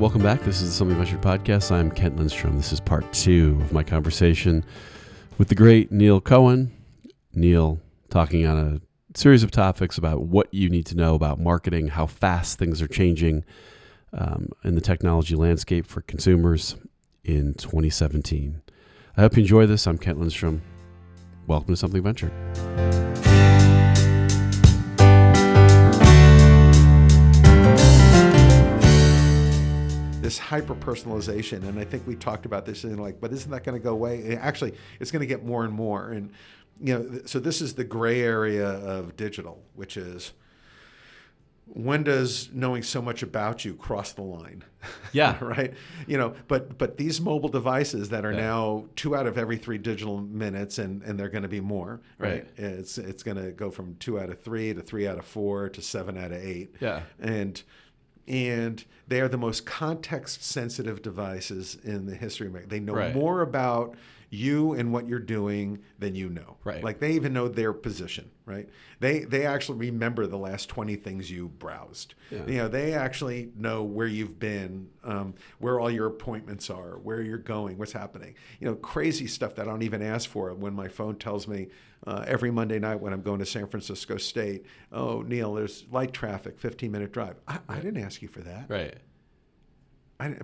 welcome back. This is the Something Venture podcast. I'm Kent Lindstrom. This is part 2 of my conversation with the great Neil Cohen. Neil talking on a series of topics about what you need to know about marketing, how fast things are changing in the technology landscape for consumers in 2017. I hope you enjoy this. I'm Kent Lindstrom. Welcome to Something Venture. This hyper-personalization, and I think we talked about this in but isn't that going to go away? Actually, it's going to get more and more. And, so this is the gray area of digital, which is, when does knowing so much about you cross the line? Yeah. Right? But these mobile devices that are now 2 out of every 3 digital minutes, and they're going to be more, right? It's going to go from 2 out of 3 to 3 out of 4 to 7 out of 8. Yeah. And they are the most context-sensitive devices in the history of They know Right. more about you and what you're doing than you know. Right. Like, they even know their position, right? They actually remember the last 20 things you browsed. Yeah. They actually know where you've been, where all your appointments are, where you're going, what's happening. Crazy stuff that I don't even ask for when my phone tells me every Monday night when I'm going to San Francisco State, oh, Neil, there's light traffic, 15-minute drive. I didn't ask you for that. Right.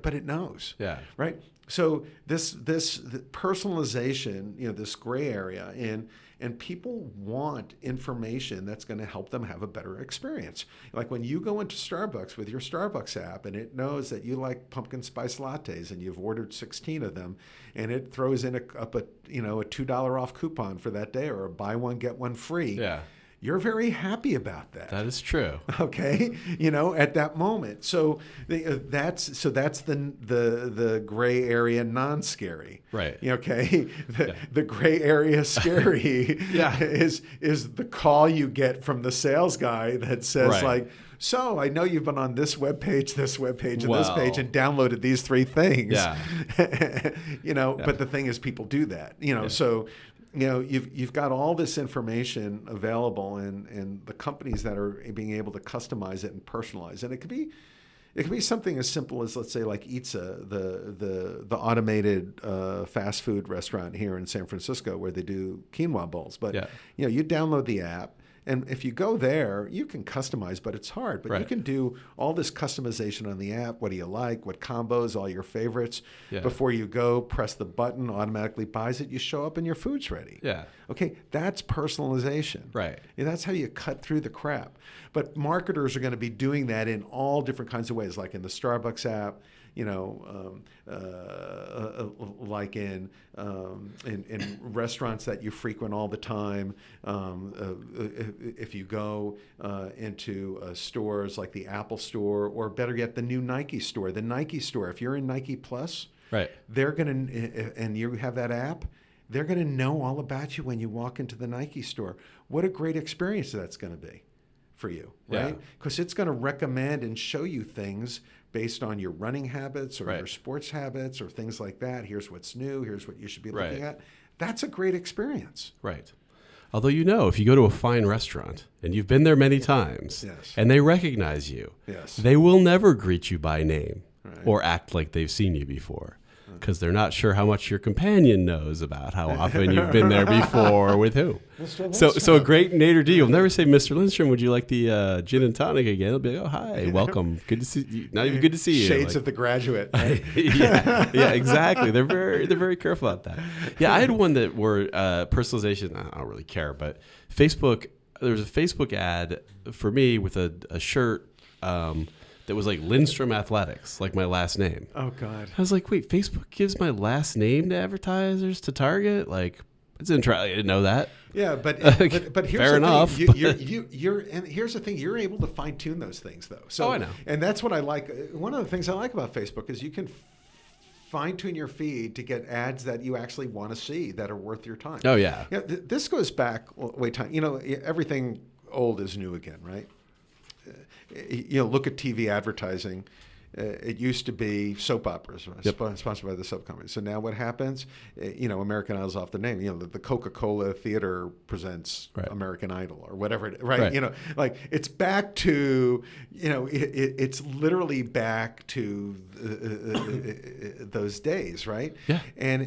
But it knows. Yeah. Right. So this personalization, this gray area, and people want information that's going to help them have a better experience. Like when you go into Starbucks with your Starbucks app, and it knows that you like pumpkin spice lattes, and you've ordered 16 of them, and it throws in a $2 off coupon for that day, or a buy one get one free. Yeah. You're very happy about that. That is true. Okay, at that moment. So that's the gray area, non-scary. Right. Okay. The gray area scary Yeah. is the call you get from the sales guy that says Right. so I know you've been on this webpage, and this page, and downloaded these 3 things. Yeah. But the thing is, people do that. So. You've got all this information available, and the companies that are being able to customize it and personalize, and it could be something as simple as, let's say, like Itza, the automated fast food restaurant here in San Francisco where they do quinoa bowls. But you download the app. And if you go there, you can customize, but it's hard. But you can do all this customization on the app. What do you like? What combos? All your favorites. Yeah. Before you go, press the button, automatically buys it. You show up and your food's ready. Yeah. Okay, that's personalization. Right. That's how you cut through the crap. But marketers are going to be doing that in all different kinds of ways, like in the Starbucks app. Like in restaurants that you frequent all the time. If you go into stores like the Apple Store, or better yet, the new Nike store. The Nike store, if you're in Nike Plus, right, they're going to, and you have that app, they're going to know all about you when you walk into the Nike store. What a great experience that's going to be for you, right? Because it's going to recommend and show you things based on your running habits or your sports habits or things like that. Here's what's new. Here's what you should be looking at. That's a great experience. Right. Although, if you go to a fine restaurant and you've been there many times and they recognize you, they will never greet you by name or act like they've seen you before, because they're not sure how much your companion knows about how often you've been there before or with who. So a great Nader D will never say, Mr. Lindstrom, would you like the gin and tonic again? He'll be like, oh, hi, welcome. Good to see you. Not even good to see you. Shades of The Graduate. Right? yeah, exactly. They're very careful about that. Yeah, I had one that were personalization. I don't really care, but Facebook, there was a Facebook ad for me with a shirt that was like Lindstrom Athletics, like my last name. Oh, God. I was like, wait, Facebook gives my last name to advertisers to target? Like, I didn't know that. Yeah, but here's fair enough. You're and here's the thing. You're able to fine tune those things, though. So, I know. And that's what I like. One of the things I like about Facebook is you can fine tune your feed to get ads that you actually want to see that are worth your time. Oh, yeah. This goes back way time. Everything old is new again, right? Look at TV advertising. it used to be soap operas sponsored by the soap company. So now what happens? American Idol's off the name. The Coca-Cola Theater presents American Idol or whatever. Like it's back to, it's literally back to those days, right? Yeah. And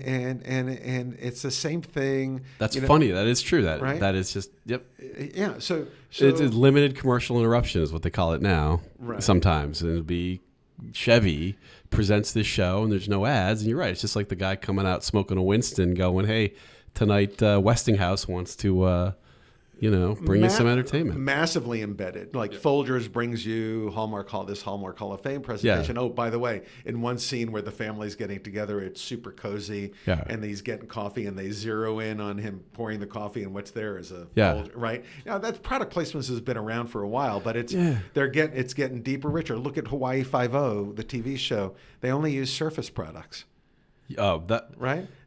it's the same thing. That's funny. That is true. That is just, yep. Yeah. So it's limited commercial interruption is what they call it now. Right. Sometimes, and it'll be Chevy presents this show and there's no ads, and you're right. It's just like the guy coming out smoking a Winston, going, "Hey, tonight Westinghouse wants to." Bring you some entertainment. Massively embedded. Like Folgers brings you Hallmark Hall of Fame presentation. Yeah. Oh, by the way, in one scene where the family's getting together, it's super cozy, and he's getting coffee, and they zero in on him pouring the coffee, and what's there is a Folger, right? Now that product placements has been around for a while, but it's getting deeper, richer. Look at Hawaii Five-0, the TV show. They only use Surface products. Oh, that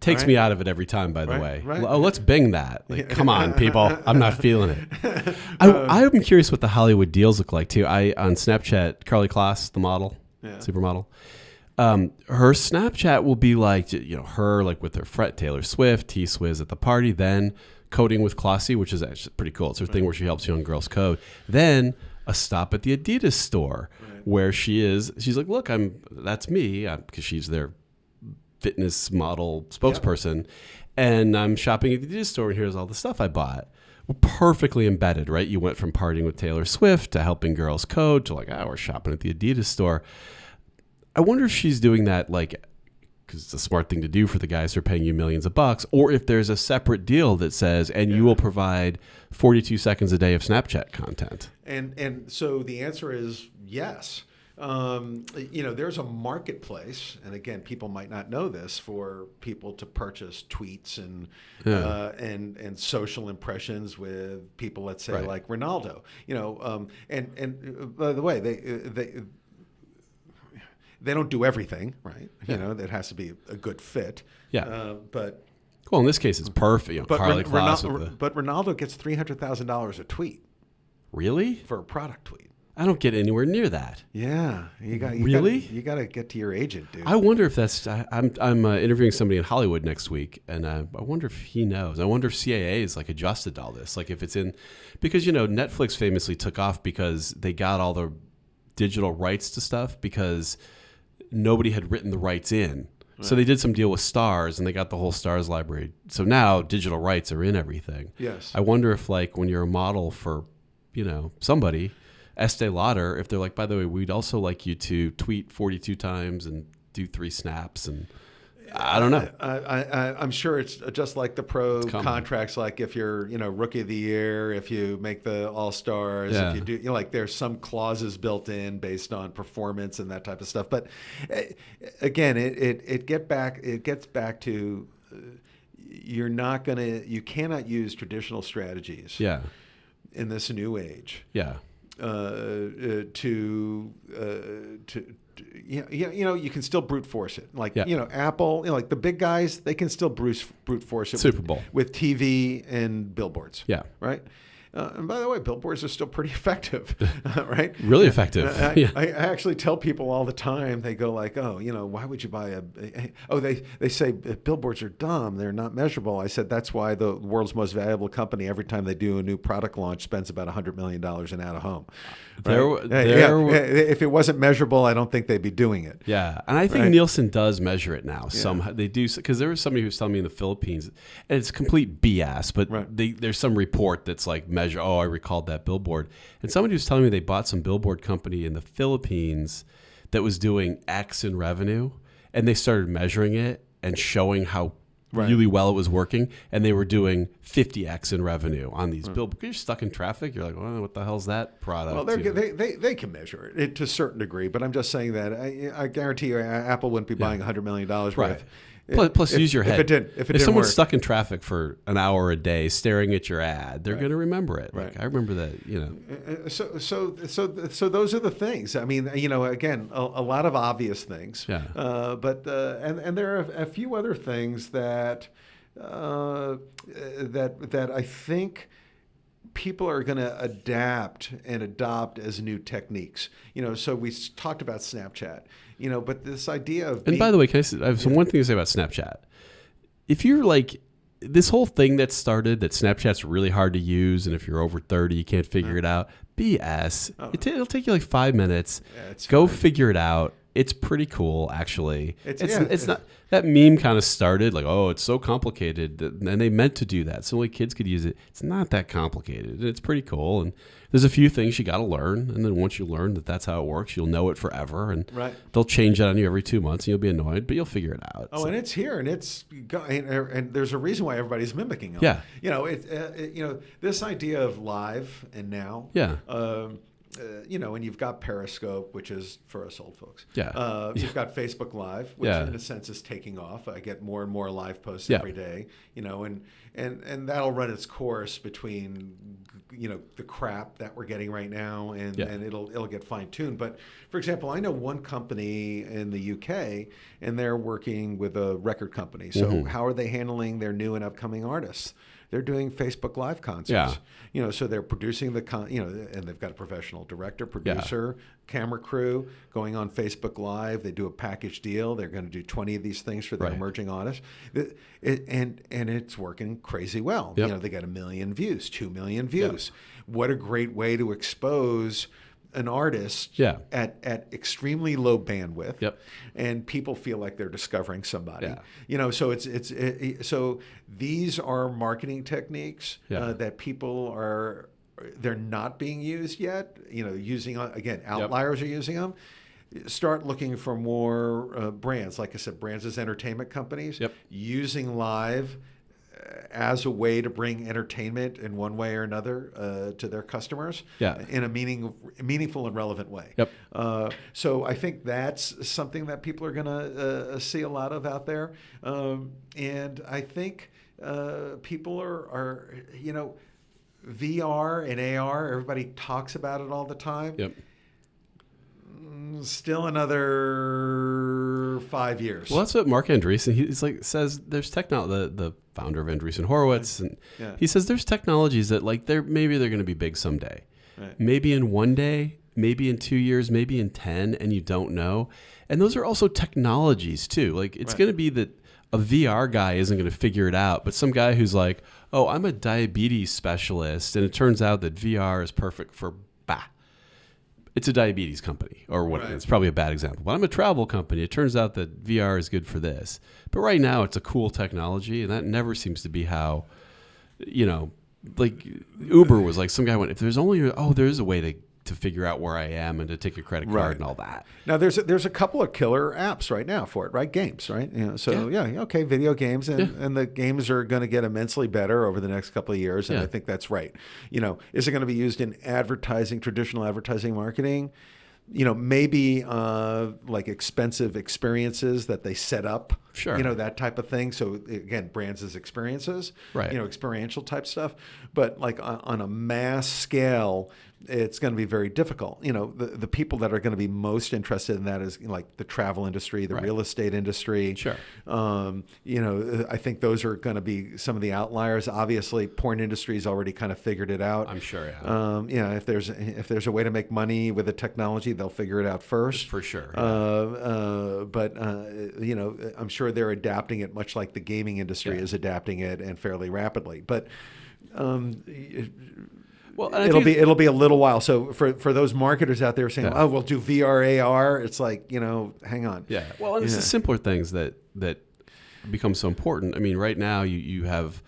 takes me out of it every time, by the way. Right. Oh, let's Bing that. Like, come on, people. I'm not feeling it. I'm curious what the Hollywood deals look like, too. On Snapchat, Carly Kloss, the model, supermodel, her Snapchat will be like, her like with her friend Taylor Swift, T-Swizz at the party, then coding with Klossy, which is actually pretty cool. It's her thing where she helps young girls code. Then a stop at the Adidas store where she's like, look, that's me, because she's their fitness model spokesperson, and I'm shopping at the Adidas store, and here's all the stuff I bought. We're perfectly embedded, right? You went from partying with Taylor Swift to helping girls code to like, we're shopping at the Adidas store. I wonder if she's doing that like because it's a smart thing to do for the guys who are paying you millions of bucks, or if there's a separate deal that says, and you will provide 42 seconds a day of Snapchat content. And so the answer is yes. There's a marketplace, and again, people might not know this, for people to purchase tweets and social impressions with people, let's say like Ronaldo. And by the way, they don't do everything, right? That has to be a good fit. Yeah. But well, in this case, it's perfect. But Ronaldo gets $300,000 a tweet. Really? For a product tweet. I don't get anywhere near that. Yeah, you got to get to your agent, dude. I wonder if that's. I'm interviewing somebody in Hollywood next week, and I wonder if he knows. I wonder if CAA is like adjusted to all this, like if it's in, because Netflix famously took off because they got all the digital rights to stuff because nobody had written the rights in. Right. So they did some deal with Stars, and they got the whole Stars library. So now digital rights are in everything. Yes. I wonder if like when you're a model for, somebody. Estee Lauder, if they're like, by the way, we'd also like you to tweet 42 times and do 3 snaps, and I don't know. I'm sure it's just like the pro contracts, like if you're, rookie of the year, if you make the All-Stars, if you do, like there's some clauses built in based on performance and that type of stuff. But again, it gets back to you cannot use traditional strategies. Yeah. In this new age. Yeah. You can still brute force it. Like, Apple, like the big guys, they can still brute force it. Super Bowl. With TV and billboards. Yeah. Right? And by the way, billboards are still pretty effective, right? Really effective. I actually tell people all the time, they go like, why would you buy they say billboards are dumb. They're not measurable. I said, that's why the world's most valuable company, every time they do a new product launch, spends about $100 million in out of home. Right? If it wasn't measurable, I don't think they'd be doing it. Yeah. And I think Nielsen does measure it now. Somehow they do, because there was somebody who was telling me in the Philippines, and it's complete BS, but there's some report that's like I recalled that billboard. And somebody was telling me they bought some billboard company in the Philippines that was doing X in revenue, and they started measuring it and showing how really well it was working, and they were doing 50X in revenue on these billboards. You're stuck in traffic. You're like, well, what the hell's that product? Well, they can measure it to a certain degree, but I'm just saying that I guarantee you Apple wouldn't be buying $100 million worth. Plus, use your head. If someone's stuck in traffic for an hour a day staring at your ad, they're going to remember it. Right. Like, I remember that. So those are the things. I mean, again, a lot of obvious things. Yeah. But there are a few other things that I think people are going to adapt and adopt as new techniques. So we talked about Snapchat, but this idea of by the way, I have one thing to say about Snapchat. If you're like, this whole thing that started that Snapchat's really hard to use, and if you're over 30, you can't figure it out, BS. It'll take you like 5 minutes. Go figure it out. It's pretty cool, actually. It's not that meme kind of started like, oh, it's so complicated, and they meant to do that so only kids could use it. It's not that complicated. It's pretty cool, and there's a few things you got to learn, and then once you learn that that's how it works, you'll know it forever, and they'll change it on you every 2 months, and you'll be annoyed, but you'll figure it out. Oh, so. And it's here, and and there's a reason why everybody's mimicking them. Yeah. This idea of live and now. Yeah. And you've got Periscope, which is for us old folks. Yeah. You've got Facebook Live, which in a sense is taking off. I get more and more live posts every day, and that'll run its course between, the crap that we're getting right now, and it'll get fine tuned. But for example, I know one company in the UK, and they're working with a record company. So how are they handling their new and upcoming artists? They're doing Facebook Live concerts. So they're producing and they've got a professional director, producer, camera crew going on Facebook Live. They do a package deal. They're going to do 20 of these things for their emerging artists. And it's working crazy well. They got 1 million views, 2 million views. What a great way to expose an artist at extremely low bandwidth, and people feel like they're discovering somebody. So so these are marketing techniques that people they're not being used yet. Using, again, outliers are using them. Start looking for more brands. Like I said, brands as entertainment companies using live as a way to bring entertainment in one way or another to their customers in a meaningful and relevant way. So I think that's something that people are going to see a lot of out there. And I think people are VR and AR, everybody talks about it all the time. Still another 5 years. Well, that's what Mark Andreessen, says there's technology, the founder of Andreessen Horowitz, and he says there's technologies that maybe they're going to be big someday. Maybe in 1 day, maybe in 2 years, maybe in 10, and you don't know. And those are also technologies too. It's going to be that a VR guy isn't going to figure it out, but some guy who's like, oh, I'm a diabetes specialist, and it turns out that VR is perfect for it's a diabetes company, or what? It's probably a bad example, but I'm a travel company. It turns out that VR is good for this. But right now, it's a cool technology, and that never seems to be how, Uber was like, some guy went, if there's only, there is a way to figure out where I am and to take a credit card and all that. Now, there's a couple of killer apps right now for it, right? Games, right? Video games, and the games are going to get immensely better over the next couple of years, and I think that's right. Is it going to be used in advertising, traditional advertising marketing? Maybe like expensive experiences that they set up, that type of thing. So again, brands as experiences, experiential type stuff. But like on a mass scale, it's going to be very difficult. The people that are going to be most interested in that is like the travel industry, the real estate industry. I think those are going to be some of the outliers. Obviously, porn industry's already kind of figured it out. I'm sure. If there's a way to make money with the technology, they'll figure it out first. For sure. But I'm sure they're adapting it much like the gaming industry is adapting it, and fairly rapidly. But it'll be a little while. So for those marketers out there saying, "Oh, we'll do VR, AR," it's like, hang on. Yeah. Well, and it's the simpler things that become so important. I mean, right now you have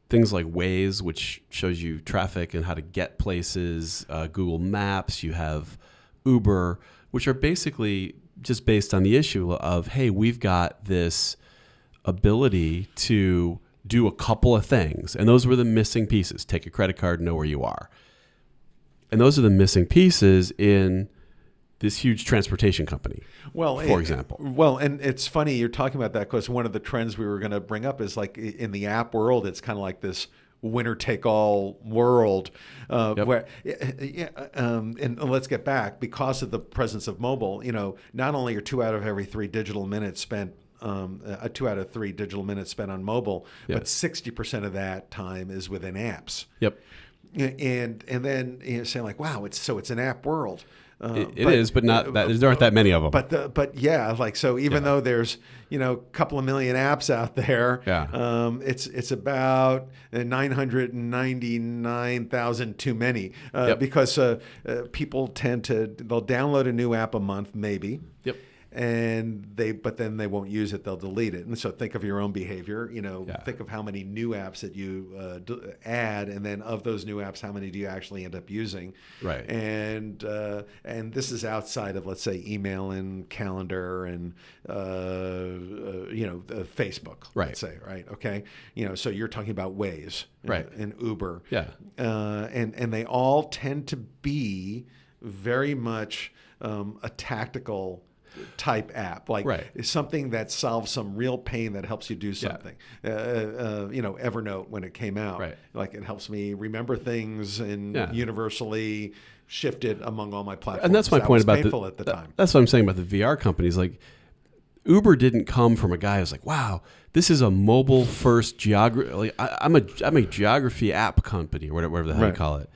things like Waze, which shows you traffic and how to get places. Google Maps. You have Uber, which are basically just based on the issue of, hey, we've got this ability to do a couple of things. And those were the missing pieces. Take a credit card, know where you are. And those are the missing pieces in this huge transportation company, for example. Well, and it's funny you're talking about that, because one of the trends we were going to bring up is like in the app world, it's kind of like this winner-take-all world where, and let's get back, because of the presence of mobile, not only are 2 out of every 3 digital minutes spent 2 out of 3 digital minutes spent on mobile, but 60% of that time is within apps. and then saying like, wow, it's an app world. It is, but not that there aren't that many of them. But yeah, like so even though there's a couple of million apps out there, it's about 999,000 too many because people they'll download a new app a month maybe. Yep. But then they won't use it. They'll delete it. And so think of your own behavior. Think of how many new apps that you add, and then of those new apps, how many do you actually end up using? Right. And this is outside of, let's say, email and calendar and Facebook. Right. Let's say, right? Okay. So you're talking about Waze, right, and Uber. Yeah. And they all tend to be very much a tactical type app, like something that solves some real pain that helps you do something. Evernote, when it came out, like it helps me remember things and universally shifted among all my platforms. And that's my point about painful at the time. That's what I'm saying about the VR companies. Like Uber didn't come from a guy who's like, wow, this is a mobile first geography. Like, I'm a geography app company, or whatever the hell you call it,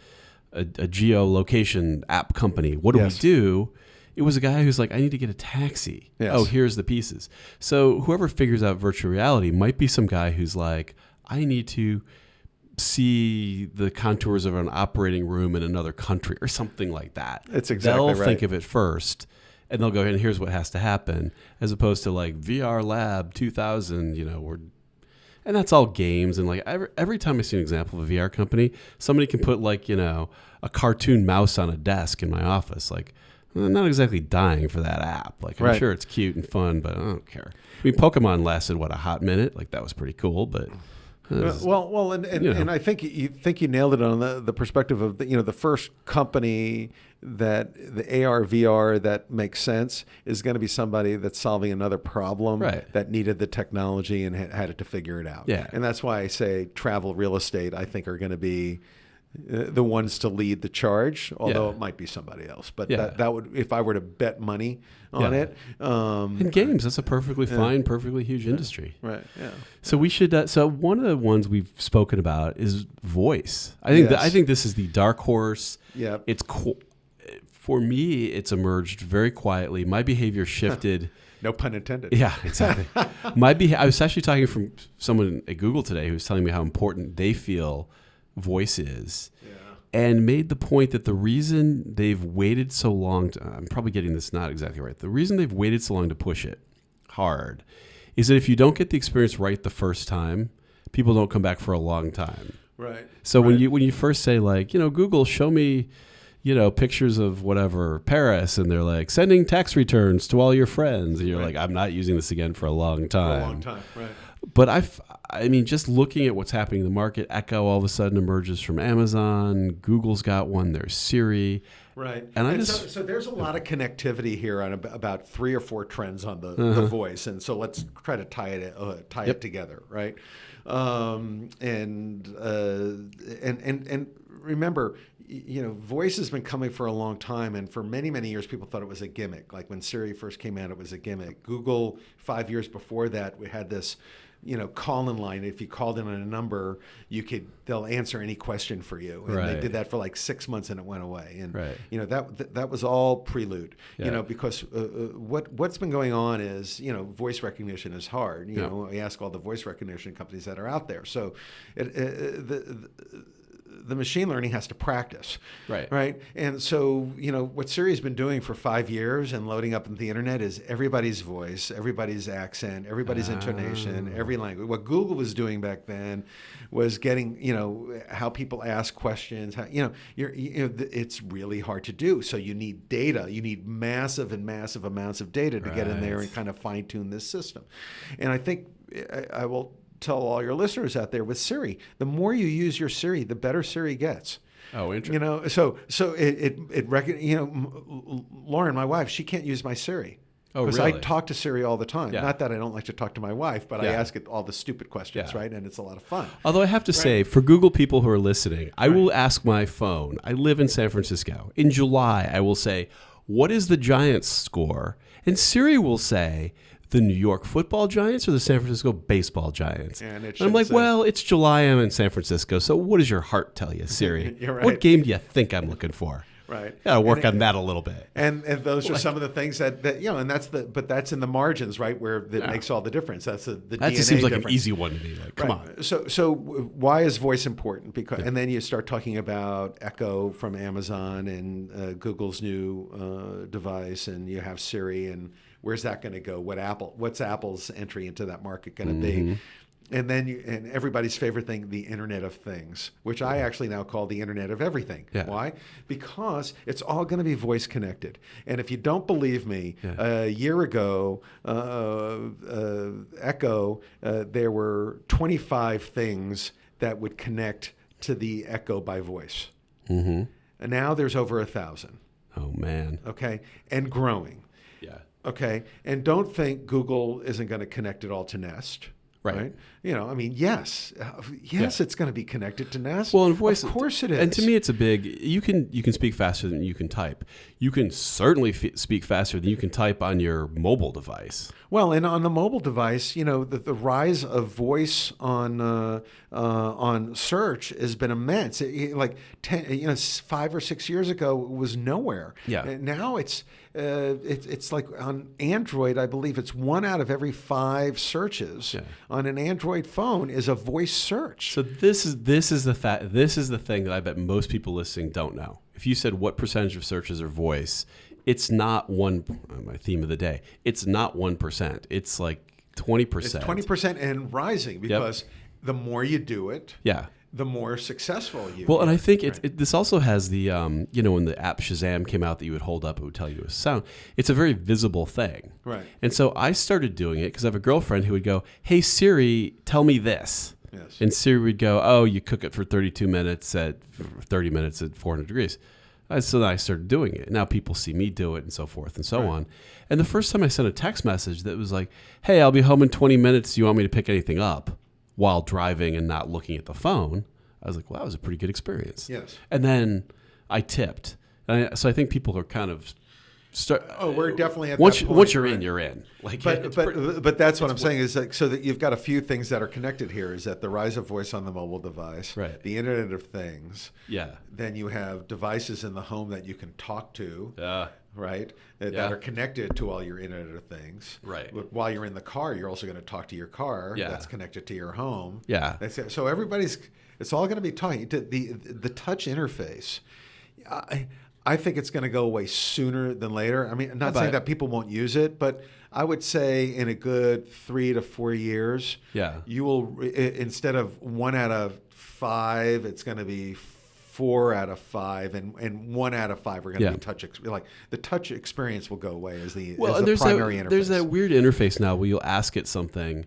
a geolocation app company. What do we do? It was a guy who's like, I need to get a taxi. Yes. Oh, here's the pieces. So whoever figures out virtual reality might be some guy who's like, I need to see the contours of an operating room in another country or something like that. That's exactly They'll think of it first, and they'll go, and here's what has to happen, as opposed to like VR Lab 2000, and that's all games. And like every time I see an example of a VR company, somebody can put like, a cartoon mouse on a desk in my office. Like, I'm not exactly dying for that app. Like, I'm sure it's cute and fun, but I don't care. I mean, Pokemon lasted, a hot minute? Like, that was pretty cool, but... And I think you nailed it on the perspective of the first company that the AR VR that makes sense is going to be somebody that's solving another problem that needed the technology and had it to figure it out. Yeah. And that's why I say travel, real estate, I think are going to be the ones to lead the charge, although it might be somebody else. But that would, if I were to bet money on it. In games, that's a perfectly fine, perfectly huge industry. Right. Yeah. So we should. So one of the ones we've spoken about is voice. I think this is the dark horse. Yeah. It's for me. It's emerged very quietly. My behavior shifted. No pun intended. Yeah, exactly. I was actually talking from someone at Google today who was telling me how important they feel voice is, and made the point that the reason they've waited so long I'm probably getting this not exactly right. The reason they've waited so long to push it hard is that if you don't get the experience right the first time, people don't come back for a long time. Right. So when you first say like, Google, show me, pictures of whatever, Paris, and they're like sending tax returns to all your friends, and you're like, I'm not using this again for a long time. For a long time, right. But I mean, just looking at what's happening in the market, Echo all of a sudden emerges from Amazon. Google's got one. There's Siri. Right. And so there's a lot of connectivity here on about 3 or 4 trends on the voice. And so let's try to tie it together, right? And remember, voice has been coming for a long time, and for many, many years, people thought it was a gimmick. Like when Siri first came out, it was a gimmick. Google, 5 years before that, we had this, call-in line. If you called in on a number, they'll answer any question for you. And they did that for like 6 months, and it went away. And that was all prelude. Because what's been going on is voice recognition is hard. We ask all the voice recognition companies that are out there. So the machine learning has to practice, right? And so, what Siri's been doing for 5 years and loading up into the internet is everybody's voice, everybody's accent, everybody's intonation, every language. What Google was doing back then was getting, how people ask questions. It's really hard to do. So you need data. You need massive amounts of data to get in there and kind of fine tune this system. And I think I will tell all your listeners out there with Siri, the more you use your Siri, the better Siri gets. Oh, interesting. So Lauren, my wife, she can't use my Siri. Oh, really? Because I talk to Siri all the time. Yeah. Not that I don't like to talk to my wife, but I ask it all the stupid questions, right? And it's a lot of fun. Although I have to say, for Google people who are listening, I will ask my phone. I live in San Francisco. In July, I will say, what is the Giants score? And Siri will say, the New York Football Giants or the San Francisco Baseball Giants? And I'm like, well, it's July. I'm in San Francisco. So what does your heart tell you, Siri? You're right. What game do you think I'm looking for? Right. Got to work on that a little bit. And those are some of the things that and but that's in the margins, right, where that makes all the difference. That's the that DNA just seems like difference. an easy one to me. Like, come on. So why is voice important? Because and then you start talking about Echo from Amazon and Google's new device, and you have Siri, and where's that going to go? What's Apple's entry into that market going to be? And then and everybody's favorite thing, the Internet of Things, which I actually now call the Internet of Everything. Yeah. Why? Because it's all going to be voice connected. And if you don't believe me, a year ago, Echo, there were 25 things that would connect to the Echo by voice. Mm-hmm. And now there's over 1,000. Oh, man. Okay, and growing. Yeah. Okay, and don't think Google isn't going to connect it all to Nest. Right. I mean, yes, it's going to be connected to Nest. Well, in voice, of course it is. And to me, it's a big. You can speak faster than you can type. You can certainly speak faster than you can type on your mobile device. Well, and on the mobile device, the rise of voice on search has been immense. 5 or 6 years ago, it was nowhere. Yeah. And now it's like on Android, I believe it's 1 out of every 5 searches on an Android phone is a voice search. So this is the thing that I bet most people listening don't know. If you said what percentage of searches are voice, it's not my theme of the day. It's not 1%. It's like 20%. It's 20% and rising because the more you do it, the more successful you Well, and I think this also has the, when the app Shazam came out that you would hold up, it would tell you a sound. It's a very visible thing. Right. And so I started doing it because I have a girlfriend who would go, hey, Siri, tell me this. Yes. And Siri would go, oh, you cook it for 32 minutes at 30 minutes at 400 degrees. So then I started doing it. Now people see me do it and so forth and so on. And the first time I sent a text message that was like, hey, I'll be home in 20 minutes. Do you want me to pick anything up while driving and not looking at the phone? I was like, well, that was a pretty good experience. Yes. And then I tipped. So I think people are kind of we're definitely at once that point. Once you're in, you're in. Like, but that's what I'm saying is that so that you've got a few things that are connected here is that the rise of voice on the mobile device, the Internet of Things. Yeah. Then you have devices in the home that you can talk to. Right? That are connected to all your Internet of Things. Right. While you're in the car, you're also going to talk to your car. That's connected to your home. Yeah. So it's all going to be talking. The touch interface, I think it's going to go away sooner than later. I mean, I'm not saying that people won't use it, but I would say in a good 3 to 4 years, you will, instead of 1 out of 5, it's going to be 4 out of 5, and 1 out of 5 are going to be touch. Like the touch experience will go away as the primary interface. There's that weird interface now where you'll ask it something,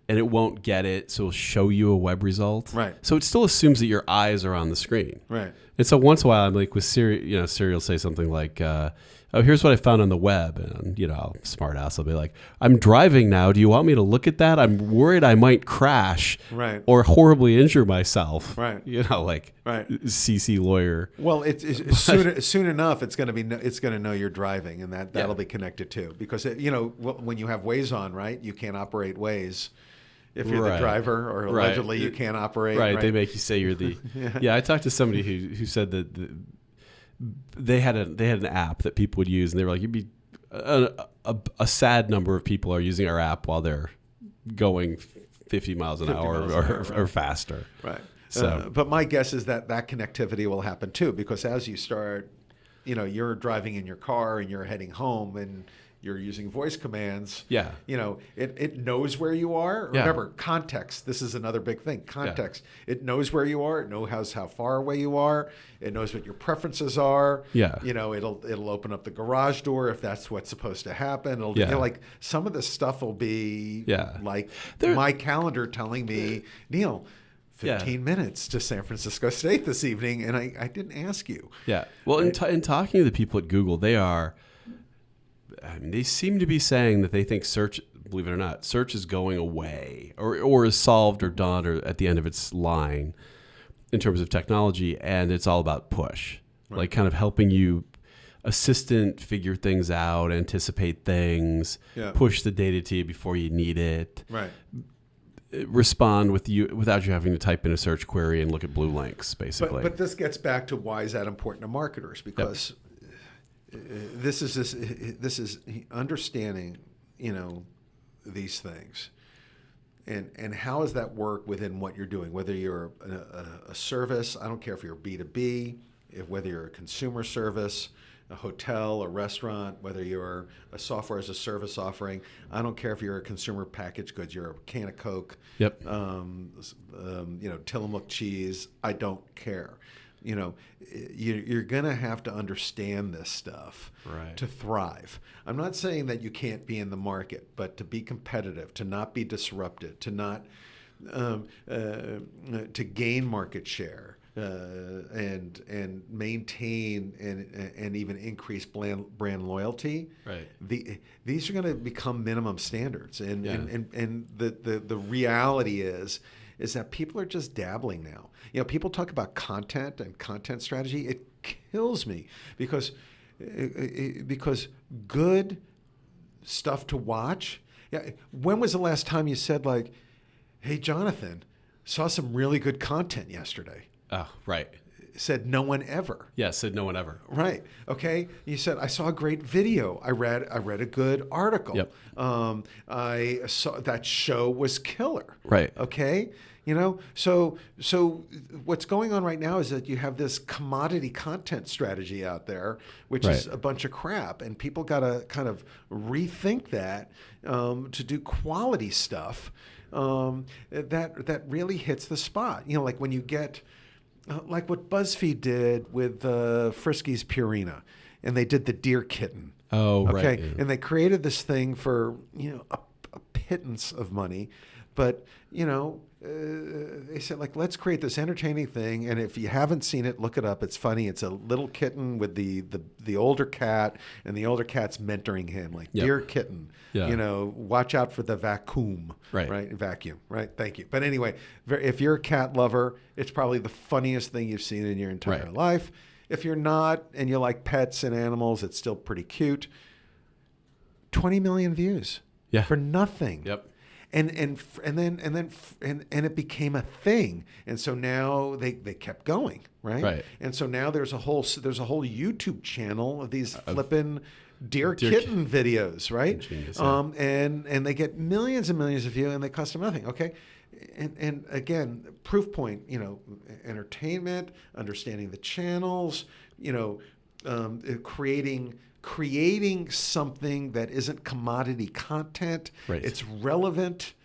and it won't get it, so it'll show you a web result. Right. So it still assumes that your eyes are on the screen. Right. And so once in a while, I'm like with Siri, Siri will say something like, oh, here's what I found on the web. And, smart ass, I'll be like, I'm driving now. Do you want me to look at that? I'm worried I might crash or horribly injure myself. Right. CC lawyer. Well, soon enough, it's going to know you're driving, and that'll be connected too. Because, when you have Waze on, right, you can't operate Waze. If you're the driver, or allegedly you can't operate. Right, they make you say you're the. I talked to somebody who said that they had an app that people would use, and they were like, you'd be a sad number of people are using our app while they're going 50 miles an hour or faster. Right. So, but my guess is that connectivity will happen too, because as you start, you're driving in your car and you're heading home and you're using voice commands. Yeah. It knows where you are. Yeah. Remember, context. This is another big thing. Context. Yeah. It knows where you are. It knows how far away you are. It knows what your preferences are. Yeah. It'll open up the garage door if that's what's supposed to happen. Like some of this stuff will be like my calendar telling me, Neil, 15 minutes to San Francisco State this evening, and I didn't ask you. Yeah. Well, in talking to the people at Google, they seem to be saying that they think search, believe it or not, search is going away or is solved or done or at the end of its line in terms of technology, and it's all about push, like kind of helping you assistant figure things out, anticipate things, push the data to you before you need it. Right. Respond without you having to type in a search query and look at blue links, basically. But this gets back to why is that important to marketers? Because this is understanding, these things, and how does that work within what you're doing? Whether you're a service, I don't care if you're B2B, whether you're a consumer service, a hotel, a restaurant, whether you're a software as a service offering. I don't care if you're a consumer packaged goods, you're a can of Coke, Tillamook cheese. I don't care. You're going to have to understand this stuff to thrive. I'm not saying that you can't be in the market, but to be competitive, to not be disrupted, to not to gain market share. And maintain and even increase brand loyalty. Right. These are going to become minimum standards, and the reality is that people are just dabbling now. People talk about content and content strategy. It kills me because good stuff to watch. Yeah. When was the last time you said like, "Hey, Jonathan, saw some really good content yesterday"? Oh, right. Said no one ever. Yeah, said no one ever. Right. Okay. You said I saw a great video. I read a good article. Yep. I saw that show was killer. Right. Okay. So what's going on right now is that you have this commodity content strategy out there, which is a bunch of crap, and people got to kind of rethink that to do quality stuff that really hits the spot. Like when you get. Like what BuzzFeed did with Friskies Purina, and they did the deer kitten. Oh, right. Okay, and they created this thing for a pittance of money, but they said like let's create this entertaining thing, and if you haven't seen it, look it up. It's funny. It's a little kitten with the older cat, and the older cat's mentoring him like dear kitten. Yeah. Watch out for the vacuum. Right. Vacuum. Right. Thank you. But anyway, if you're a cat lover, it's probably the funniest thing you've seen in your entire life. If you're not and you like pets and animals, it's still pretty cute. 20 million views. Yeah. For nothing. Yep. And it became a thing, and so now they kept going, right? And so now there's a whole YouTube channel of these flippin' deer kitten videos, right? Genius, and they get millions and millions of views, and they cost them nothing. Okay, and again, proof point, entertainment, understanding the channels, creating something that isn't commodity content. Right. It's relevant.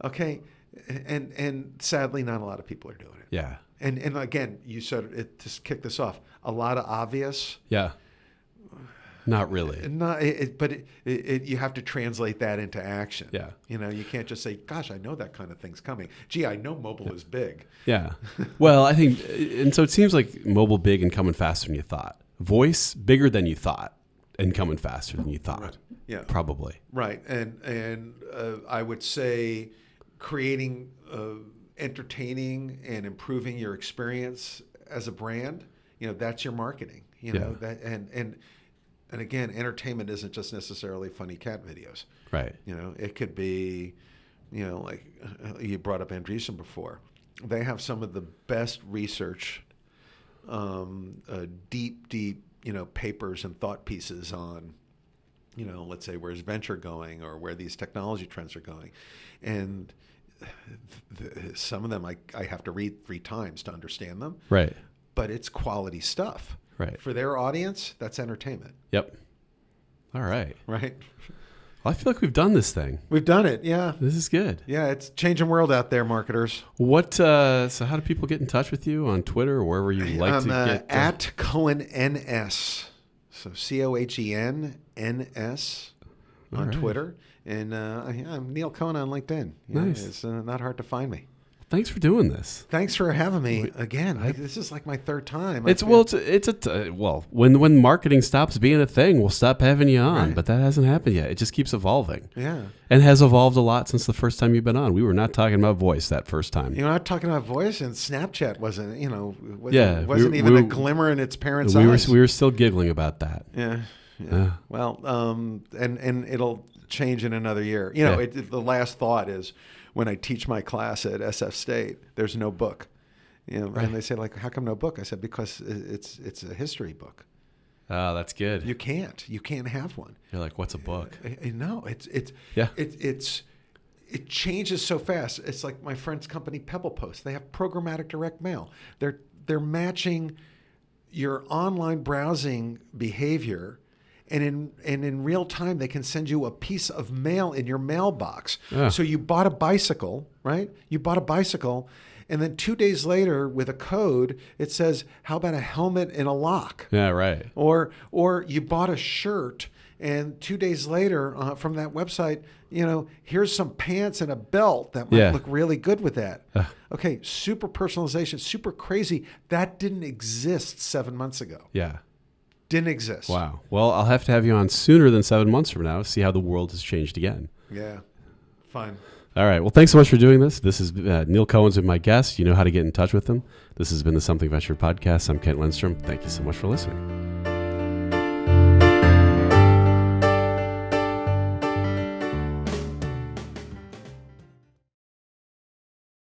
Okay. And sadly, not a lot of people are doing it. Yeah. And again, you said it to kick this off. A lot of obvious. Yeah. Not really. But you have to translate that into action. Yeah. You can't just say, gosh, I know that kind of thing's coming. Gee, I know mobile is big. Yeah. Well, I think, and so it seems like mobile big and coming faster than you thought. Voice bigger than you thought. And coming faster than you thought. Right. Yeah. Probably. Right. And I would say creating entertaining and improving your experience as a brand, that's your marketing. That and again, entertainment isn't just necessarily funny cat videos. Right. It could be, like you brought up Andreessen before. They have some of the best research, deep papers and thought pieces on, let's say where's venture going or where these technology trends are going. And some of them I have to read 3 times to understand them. Right. But it's quality stuff. Right. For their audience, that's entertainment. Yep. All right. Right. Well, I feel like we've done this thing. We've done it, yeah. This is good. Yeah, it's changing world out there, marketers. What? So how do people get in touch with you on Twitter or wherever you like to get? At Cohen NS. So COHENNS on Twitter. And I'm Neil Cohen on LinkedIn. Nice. It's not hard to find me. thanks for doing this. Thanks for having me again. This is like my third time. When marketing stops being a thing, we'll stop having you on. Right. But that hasn't happened yet. It just keeps evolving. Yeah. And has evolved a lot since the first time you've been on. We were not talking about voice that first time. You're not talking about voice, and Snapchat wasn't wasn't a glimmer in its parents' eyes. We were still giggling about that. Yeah. Well, and it'll change in another year. The last thought is when I teach my class at SF State, there's no book. And they say, like, how come no book? I said, because it's a history book. Oh, that's good. You can't have one. You're like, what's a book? No, it changes so fast. It's like my friend's company, Pebble Post. They have programmatic direct mail. They're matching your online browsing behavior, and in real time they can send you a piece of mail in your mailbox. So you bought a bicycle, right? You bought a bicycle, and then 2 days later with a code it says, how about a helmet and a lock? Yeah, right. Or you bought a shirt, and 2 days later from that website, here's some pants and a belt that might look really good with that. Okay, super personalization, super crazy. That didn't exist 7 months ago. Yeah. Didn't exist. Wow. Well, I'll have to have you on sooner than 7 months from now to see how the world has changed again. Yeah. Fine. All right. Well, thanks so much for doing this. This is Neil Cohen's been my guest. You know how to get in touch with him. This has been the Something Venture Podcast. I'm Kent Lindstrom. Thank you so much for listening.